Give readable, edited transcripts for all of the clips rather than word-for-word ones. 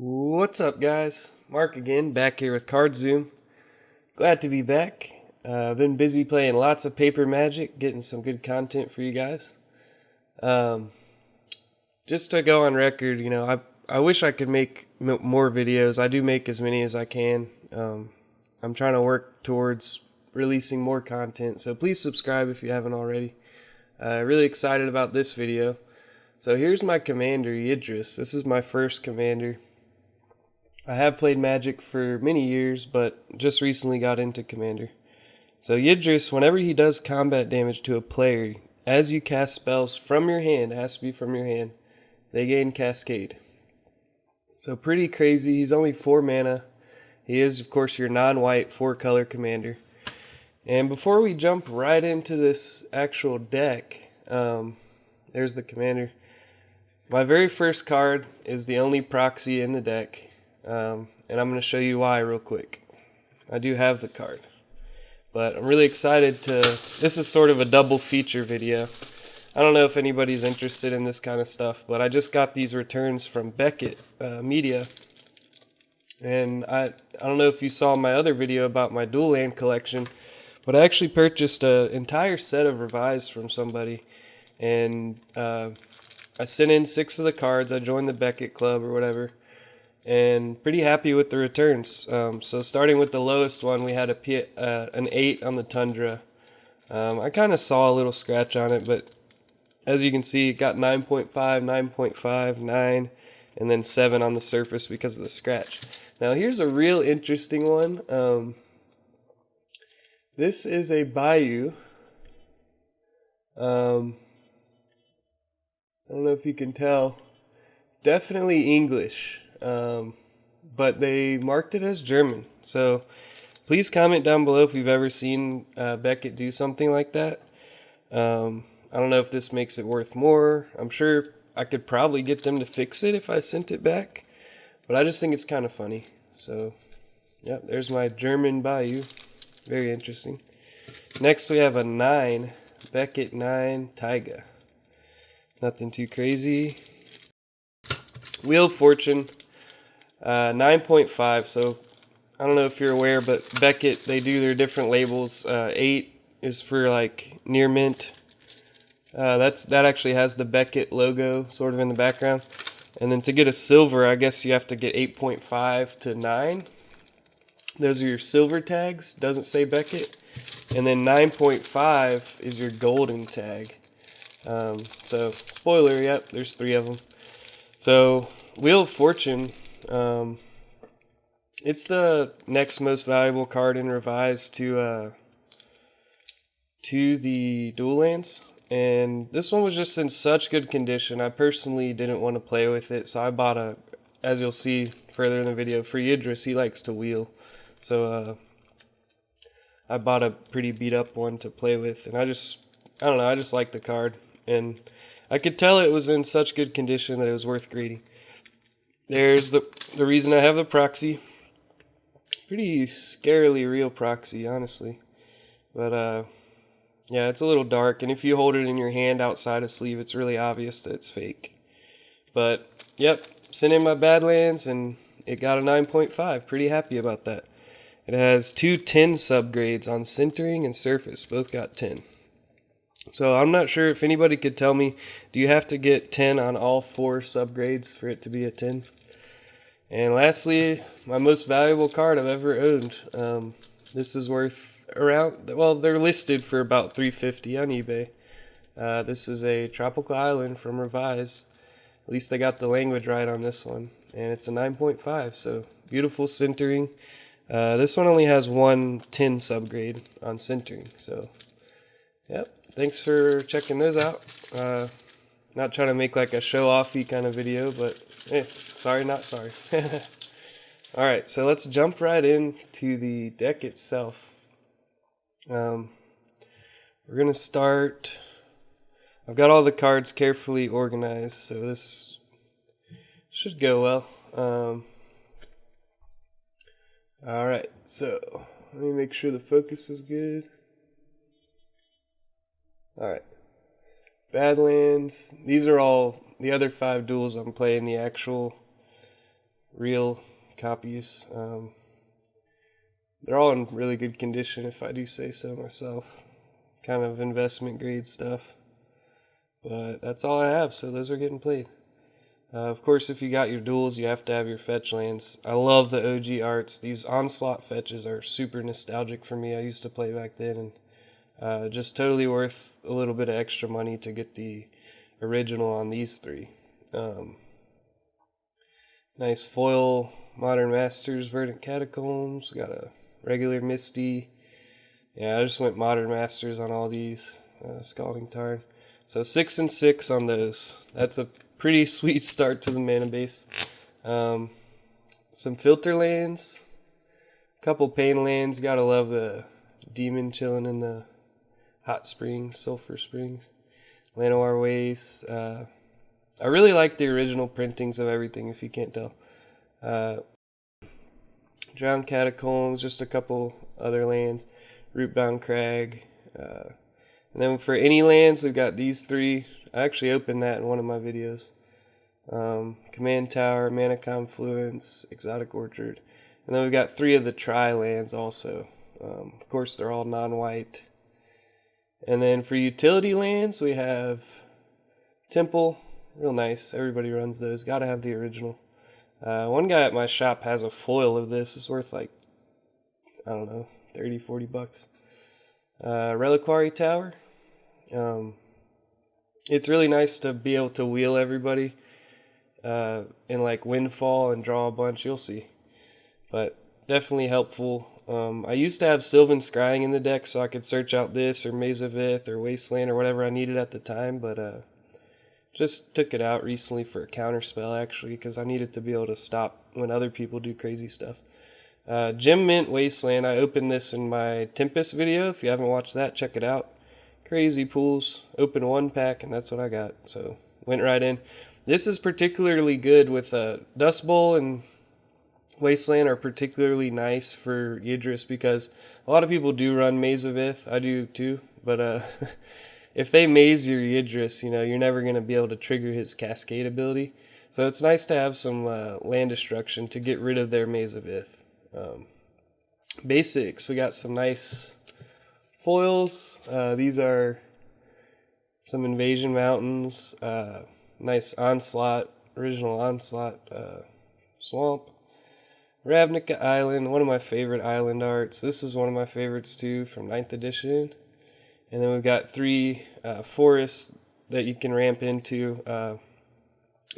What's up, guys? Mark again, back here with Card Zoom. Glad to be back. I've been busy playing lots of paper magic, getting some good content for you guys. Just to go on record, I wish I could make more videos. I do make as many as I can. I'm trying to work towards releasing more content, so please subscribe if you haven't already. Really excited about this video. So here's my commander, YIDRIS. This is my first commander. I have played Magic for many years, but just recently got into Commander. So YIDRIS, whenever he does combat damage to a player, as you cast spells from your hand, it has to be from your hand, they gain Cascade. So pretty crazy. He's only 4 mana. He is, of course, your non-white 4-color commander. And before we jump right into this actual deck, there's the commander. My very first card is the only proxy in the deck. And I'm going to show you why real quick. I do have the card, but I'm really excited to, this is sort of a double feature video. I don't know if anybody's interested in this kind of stuff, but I just got these returns from Beckett Media, and I don't know if you saw my other video about my dual land collection, but I actually purchased an entire set of revised from somebody, and I sent in 6 of the cards. I joined the Beckett Club or whatever, and pretty happy with the returns. So starting with the lowest one, we had an 8 on the Tundra. I kind of saw a little scratch on it, but as you can see, it got 9.5, 9.5, 9, and then 7 on the surface because of the scratch. Now here's a real interesting one. This is a Bayou. I don't know if you can tell. Definitely English. But they marked it as German. So please comment down below if you've ever seen Beckett do something like that. I don't know if this makes it worth more. I'm sure I could probably get them to fix it if I sent it back, but I just think it's kind of funny. So yeah, there's my German Bayou. Very interesting. Next we have a 9, Beckett 9 Taiga. Nothing too crazy. Wheel of Fortune. 9.5, so I don't know if you're aware, but Beckett, they do their different labels. 8 is for like near mint. That actually has the Beckett logo sort of in the background. And then to get a silver, I guess you have to get 8.5 to 9. Those are your silver tags, doesn't say Beckett. And then 9.5 is your golden tag. So spoiler, yep, there's 3 of them. So Wheel of Fortune, it's the next most valuable card in Revised to the dual lands, and this one was just in such good condition. I personally didn't want to play with it, so I bought as you'll see further in the video, for YIDRIS, he likes to wheel, so I bought a pretty beat up one to play with, and I don't know, I just like the card, and I could tell it was in such good condition that it was worth greeting. There's the reason I have the proxy. Pretty scarily real proxy, honestly. But yeah, it's a little dark, and if you hold it in your hand outside a sleeve, it's really obvious that it's fake. But yep, sent in my Badlands, and it got a 9.5. Pretty happy about that. It has 2 10 subgrades on centering and surface. Both got 10. So I'm not sure if anybody could tell me, do you have to get 10 on all 4 subgrades for it to be a 10? And lastly, my most valuable card I've ever owned. This is worth around, well, they're listed for about $350 on eBay. This is a Tropical Island from Revise. At least they got the language right on this one. And it's a 9.5, so beautiful centering. This one only has 1 10 subgrade on centering, so yep. Thanks for checking those out. Not trying to make like a show-offy kind of video, but sorry, not sorry. Alright, so let's jump right into the deck itself. We're going to start. I've got all the cards carefully organized, so this should go well. Alright, so let me make sure the focus is good. Alright, Badlands, these are all the other 5 duels I'm playing, the actual real copies. They're all in really good condition, if I do say so myself. Kind of investment grade stuff. But that's all I have, so those are getting played. Of course, if you got your duels, you have to have your fetch lands. I love the OG arts. These Onslaught fetches are super nostalgic for me. I used to play back then, and just totally worth a little bit of extra money to get the original on these three. Nice foil Modern Masters Verdant Catacombs. Got a regular Misty. Yeah, I just went Modern Masters on all these. Scalding Tarn. So 6 and 6 on those. That's a pretty sweet start to the mana base. Some filter lands. A couple pain lands. Gotta love the demon chilling in the hot springs, sulfur springs. Llanowar Waste. I really like the original printings of everything, if you can't tell. Drowned Catacombs, just a couple other lands. Rootbound Crag. And then for any lands, we've got these three. I actually opened that in one of my videos. Command Tower, Mana Confluence, Exotic Orchard. And then we've got 3 of the Tri lands also. Of course, they're all non-white. And then for utility lands, we have Temple. Real nice. Everybody runs those. Gotta have the original. One guy at my shop has a foil of this. It's worth like, I don't know, 30, 40 bucks. Reliquary Tower. It's really nice to be able to wheel everybody in like Windfall and draw a bunch. You'll see. But definitely helpful. I used to have Sylvan Scrying in the deck so I could search out this or Maze of Ith or Wasteland or whatever I needed at the time, but just took it out recently for a counterspell, actually, because I needed to be able to stop when other people do crazy stuff. Gem Mint Wasteland, I opened this in my Tempest video. If you haven't watched that, check it out. Crazy pools. Opened 1 pack, and that's what I got. So, went right in. This is particularly good with Dust Bowl and Wasteland are particularly nice for YIDRIS because a lot of people do run Maze of Ith. I do too, but if they maze your Yidris, you're never going to be able to trigger his Cascade ability. So it's nice to have some land destruction to get rid of their Maze of Ith. Basics, we got some nice foils. These are some Invasion Mountains. Nice Onslaught, original Onslaught Swamp. Ravnica Island, one of my favorite island arts. This is one of my favorites too from 9th edition. And then we've got 3 forests that you can ramp into.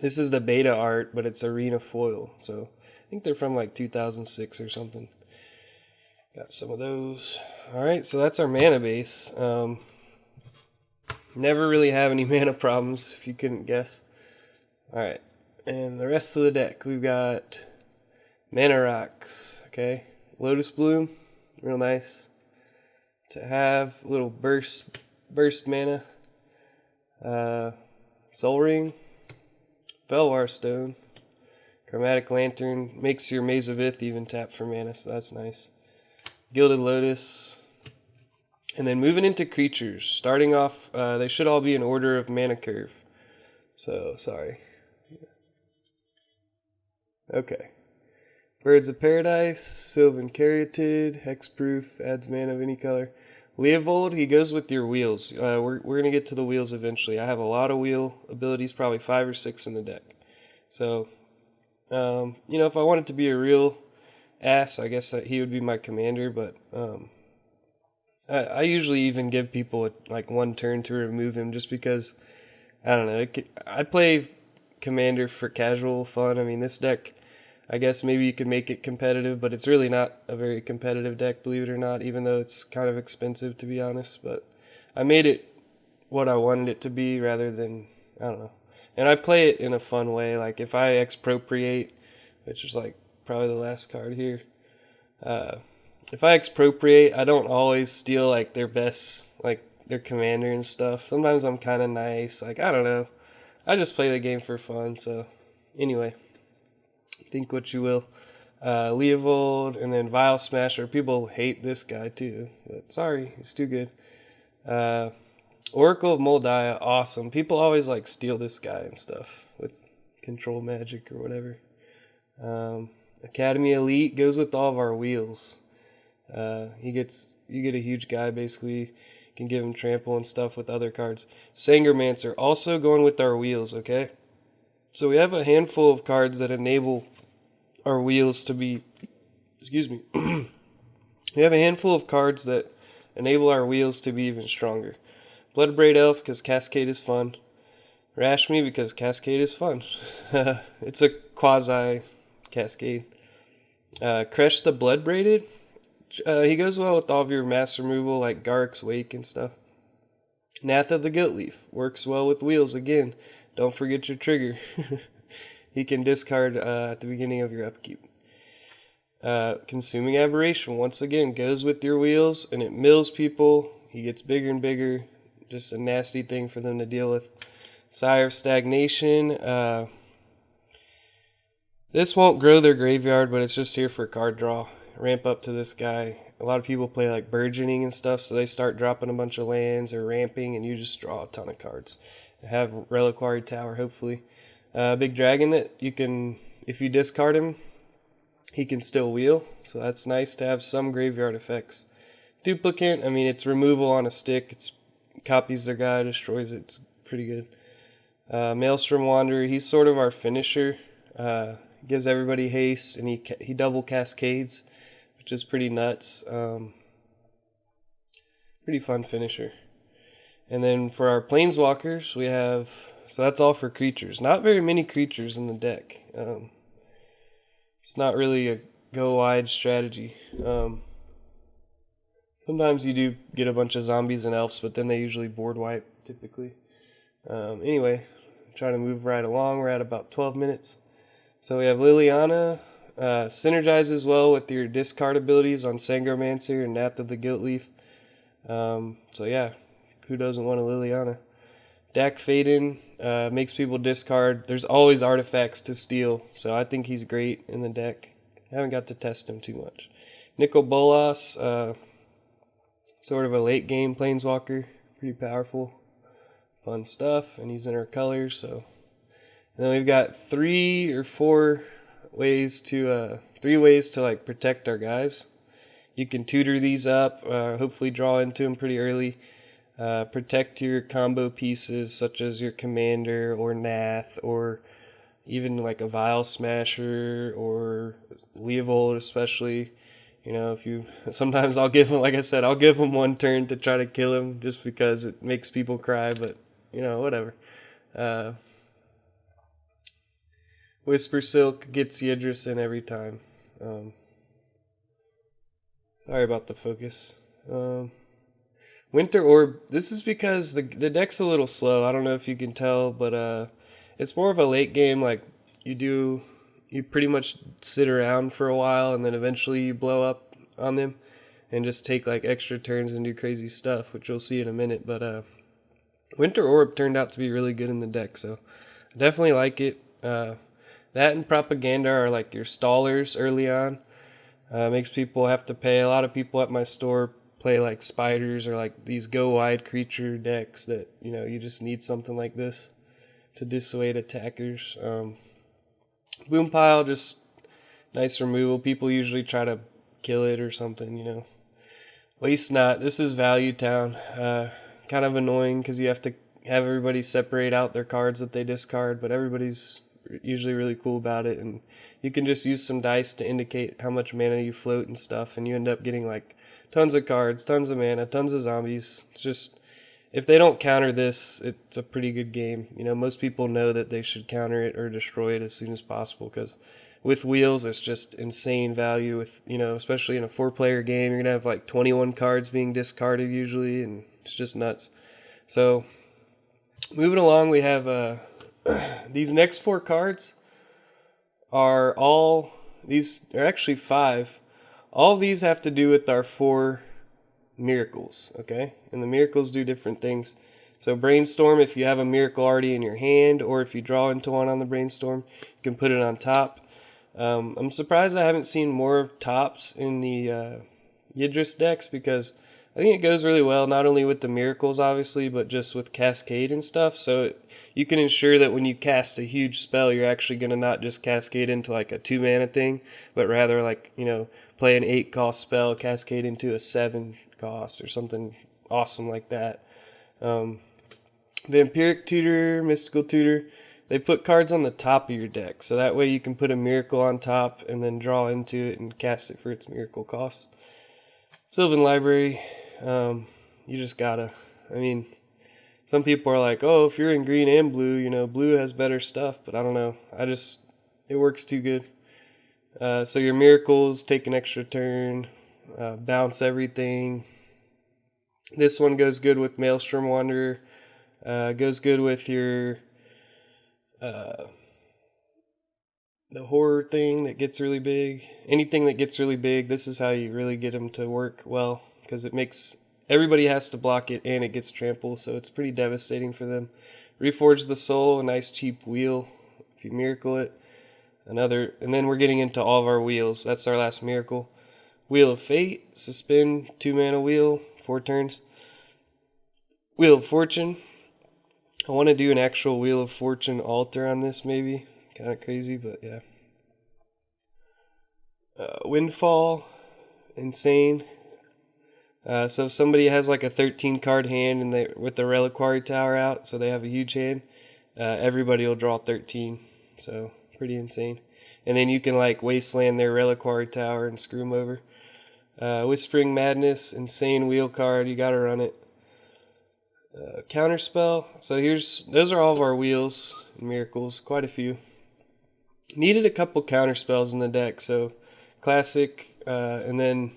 This is the beta art, but it's arena foil. So I think they're from like 2006 or something. Got some of those. Alright, so that's our mana base. Never really have any mana problems, if you couldn't guess. Alright, and the rest of the deck, we've got Mana Rocks, okay? Lotus Bloom, real nice to have. Little burst mana. Soul Ring, Felwar Stone, Chromatic Lantern, makes your Maze of Ith even tap for mana, so that's nice. Gilded Lotus. And then moving into creatures, starting off, they should all be in order of mana curve. So, sorry. Okay. Birds of Paradise, Sylvan Caryatid, Hexproof, adds mana of any color. Leovold, he goes with your wheels. We're going to get to the wheels eventually. I have a lot of wheel abilities, probably 5 or 6 in the deck. So, if I wanted to be a real ass, I guess he would be my commander, but I usually even give people like 1 turn to remove him just because, I don't know, I play commander for casual fun. I mean, this deck, I guess maybe you could make it competitive, but it's really not a very competitive deck, believe it or not, even though it's kind of expensive, to be honest. But I made it what I wanted it to be rather than, I don't know. And I play it in a fun way. Like, if I expropriate, which is like probably the last card here, if I expropriate, I don't always steal like their best, like their commander and stuff. Sometimes I'm kind of nice. Like, I don't know. I just play the game for fun. So, anyway. Think what you will. Leovold, and then Vile Smasher. People hate this guy too, but sorry, he's too good. Oracle of Moldiah, awesome. People always like steal this guy and stuff with control magic or whatever. Academy Elite goes with all of our wheels. You get a huge guy basically. You can give him trample and stuff with other cards. Sangermancer also going with our wheels, okay? So we have a handful of cards that enable our wheels to be, excuse me. We have a handful of cards that enable our wheels to be even stronger. Bloodbraid Elf because Cascade is fun. Rashmi because Cascade is fun. It's a quasi Cascade. Kresh the Bloodbraided. He goes well with all of your mass removal like Garruk's Wake and stuff. Nath of the Guilt Leaf works well with wheels again. Don't forget your trigger. He can discard at the beginning of your upkeep. Consuming Aberration once again goes with your wheels and it mills people. He gets bigger and bigger. Just a nasty thing for them to deal with. Sire of Stagnation. This won't grow their graveyard, but it's just here for card draw. Ramp up to this guy. A lot of people play like Burgeoning and stuff, so they start dropping a bunch of lands or ramping, and you just draw a ton of cards. Have Reliquary Tower, hopefully. Big Dragon that you can, if you discard him, he can still wheel, so that's nice to have some graveyard effects. Duplicant, I mean, it's removal on a stick. It's copies their guy, destroys it. It's pretty good. Maelstrom Wanderer, he's sort of our finisher. Gives everybody haste, and he double cascades, which is pretty nuts. Pretty fun finisher. And then for our Planeswalkers, we have, so that's all for creatures. Not very many creatures in the deck. It's not really a go wide strategy. Sometimes you do get a bunch of zombies and elves, but then they usually board wipe, typically. Anyway, trying to move right along. We're at about 12 minutes. So we have Liliana. Synergizes well with your discard abilities on Sangromancer and Nath of the Guilt Leaf. So yeah, who doesn't want a Liliana? Dak Faden makes people discard. There's always artifacts to steal, so I think he's great in the deck. I haven't got to test him too much. Nicol Bolas, sort of a late game planeswalker, pretty powerful, fun stuff, and he's in our colors. So, and then we've got three ways to like protect our guys. You can tutor these up, hopefully draw into them pretty early. Protect your combo pieces such as your commander or Nath or even like a Vile Smasher or Leovold especially. You know, sometimes I'll give him, like I said, I'll give him one turn to try to kill him just because it makes people cry, but you know, whatever. Whisper Silk gets YIDRIS in every time. Sorry about the focus. Winter Orb, this is because the deck's a little slow. I don't know if you can tell, but it's more of a late game. Like you pretty much sit around for a while and then eventually you blow up on them and just take like extra turns and do crazy stuff, which you'll see in a minute. But Winter Orb turned out to be really good in the deck, so I definitely like it. That and Propaganda are like your stallers early on. Makes people have to pay. A lot of people at my store play like spiders or like these go wide creature decks that, you know, you just need something like this to dissuade attackers. Boom Pile, just nice removal. People usually try to kill it or something, you know. Waste Not, this is Value Town. Kind of annoying because you have to have everybody separate out their cards that they discard, but everybody's usually really cool about it, and you can just use some dice to indicate how much mana you float and stuff, and you end up getting like tons of cards, tons of mana, tons of zombies. It's just, if they don't counter this, it's a pretty good game. You know, most people know that they should counter it or destroy it as soon as possible, because with wheels, it's just insane value. With, you know, especially in a 4-player game, you're going to have like 21 cards being discarded usually, and it's just nuts. So, moving along, we have these next 4 cards are actually 5. All of these have to do with our 4 miracles, okay? And the miracles do different things. So Brainstorm, if you have a miracle already in your hand, or if you draw into one on the Brainstorm, you can put it on top. I'm surprised I haven't seen more of tops in the YIDRIS decks, because I think it goes really well, not only with the miracles, obviously, but just with cascade and stuff. So you can ensure that when you cast a huge spell, you're actually going to not just cascade into like a 2-mana thing, but rather like, play an 8-cost spell, cascade into a 7-cost or something awesome like that. Vampiric Tutor, Mystical Tutor, they put cards on the top of your deck, so that way you can put a miracle on top and then draw into it and cast it for its miracle cost. Sylvan Library, you just gotta, some people are like, oh, if you're in green and blue, blue has better stuff, but I don't know, it works too good. So your miracles take an extra turn, bounce everything. This one goes good with Maelstrom Wanderer, goes good with your the horror thing that gets really big. Anything that gets really big, this is how you really get them to work well, because everybody has to block it and it gets trampled, so it's pretty devastating for them. Reforge the Soul, a nice cheap wheel if you miracle it. And then we're getting into all of our wheels. That's our last miracle. Wheel of Fate, suspend, 2-mana wheel, 4 turns. Wheel of Fortune. I want to do an actual Wheel of Fortune altar on this, maybe. Kind of crazy, but yeah. Windfall, insane. So if somebody has like a 13-card hand and with the Reliquary Tower out, so they have a huge hand, everybody will draw 13. So pretty insane. And then you can like wasteland their Reliquary Tower and screw them over. Whispering Madness, insane wheel card. You gotta run it. Counterspell. So those are all of our wheels and miracles. Quite a few. Needed a couple counterspells in the deck. So classic, and then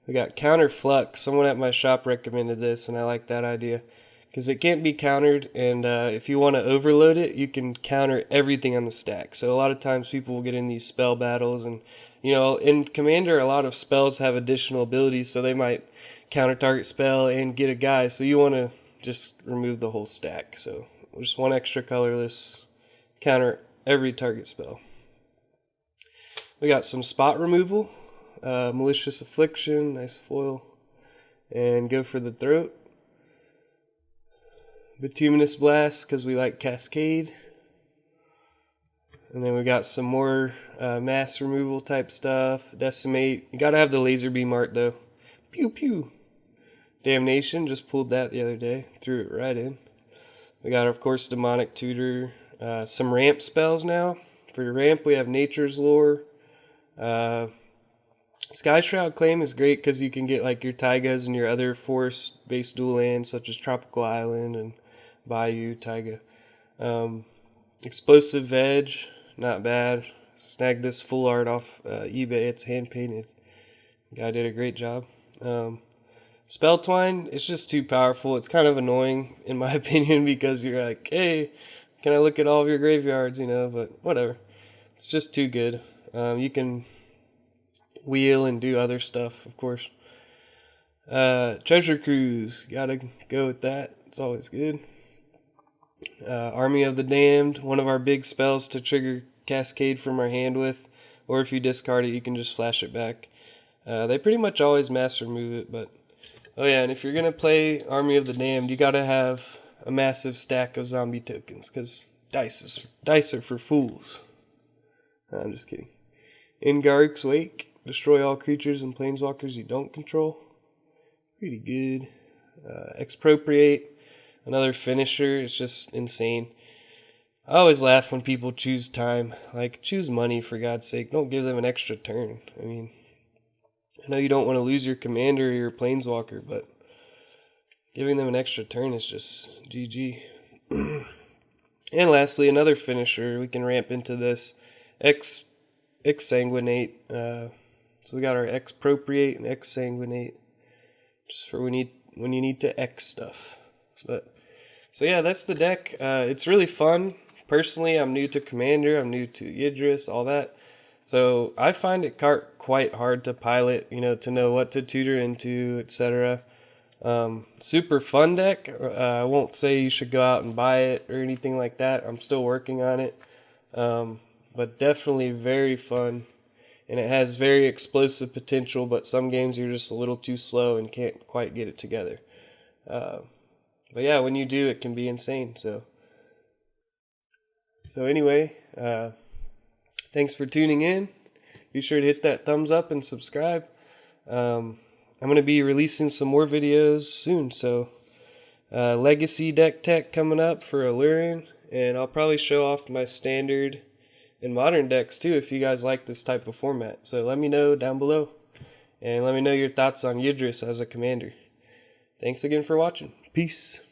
we got Counter Flux. Someone at my shop recommended this, and I like that idea because it can't be countered. And if you want to overload it, you can counter everything on the stack. So a lot of times people will get in these spell battles, and in Commander, a lot of spells have additional abilities, so they might counter target spell and get a guy. So you want to just remove the whole stack. So just one extra colorless, counter every target spell. We got some spot removal, Malicious Affliction, nice foil, and go for the throat. Bituminous Blast, because we like Cascade. And then we got some more mass removal type stuff. Decimate. You gotta have the laser beam art though. Pew pew. Damnation, just pulled that the other day. Threw it right in. We got, of course, Demonic Tutor. Some ramp spells now. For your ramp, we have Nature's Lore. Sky Shroud Claim is great because you can get like your Taigas and your other forest-based dual lands such as Tropical Island and Bayou Taiga. Explosive Veg, not bad. Snagged this full art off eBay. It's hand-painted. Guy did a great job. Spell Twine, it's just too powerful. It's kind of annoying, in my opinion, because you're like, hey, can I look at all of your graveyards, but whatever. It's just too good. You can wheel and do other stuff, of course. Treasure Cruise, gotta go with that. It's always good. Army of the Damned, one of our big spells to trigger Cascade from our hand with, or if you discard it, you can just flash it back. They pretty much always mass remove it, but oh yeah, and if you're gonna play Army of the Damned, you gotta have a massive stack of zombie tokens, because dice are for fools. No, I'm just kidding. Ingarrick's Wake, destroy all creatures and planeswalkers you don't control. Pretty good. Expropriate, another finisher. It's just insane. I always laugh when people choose time. Like, choose money, for God's sake. Don't give them an extra turn. I know you don't want to lose your commander or your planeswalker, but giving them an extra turn is just GG. And lastly, another finisher. We can ramp into this. Exsanguinate. So we got our Expropriate and Exsanguinate. Just for when you need to X stuff. So yeah, that's the deck. It's really fun. Personally, I'm new to Commander. I'm new to YIDRIS, all that. So I find it quite hard to pilot, to know what to tutor into, etc. Super fun deck. I won't say you should go out and buy it or anything like that. I'm still working on it. But definitely very fun. and it has very explosive potential, but some games you're just a little too slow and can't quite get it together. But yeah, when you do, it can be insane. So anyway, thanks for tuning in. Be sure to hit that thumbs up and subscribe. I'm going to be releasing some more videos soon, so legacy deck tech coming up for Alluring, and I'll probably show off my standard and modern decks too if you guys like this type of format. So let me know down below, and let me know your thoughts on YIDRIS as a commander. Thanks again for watching. Peace.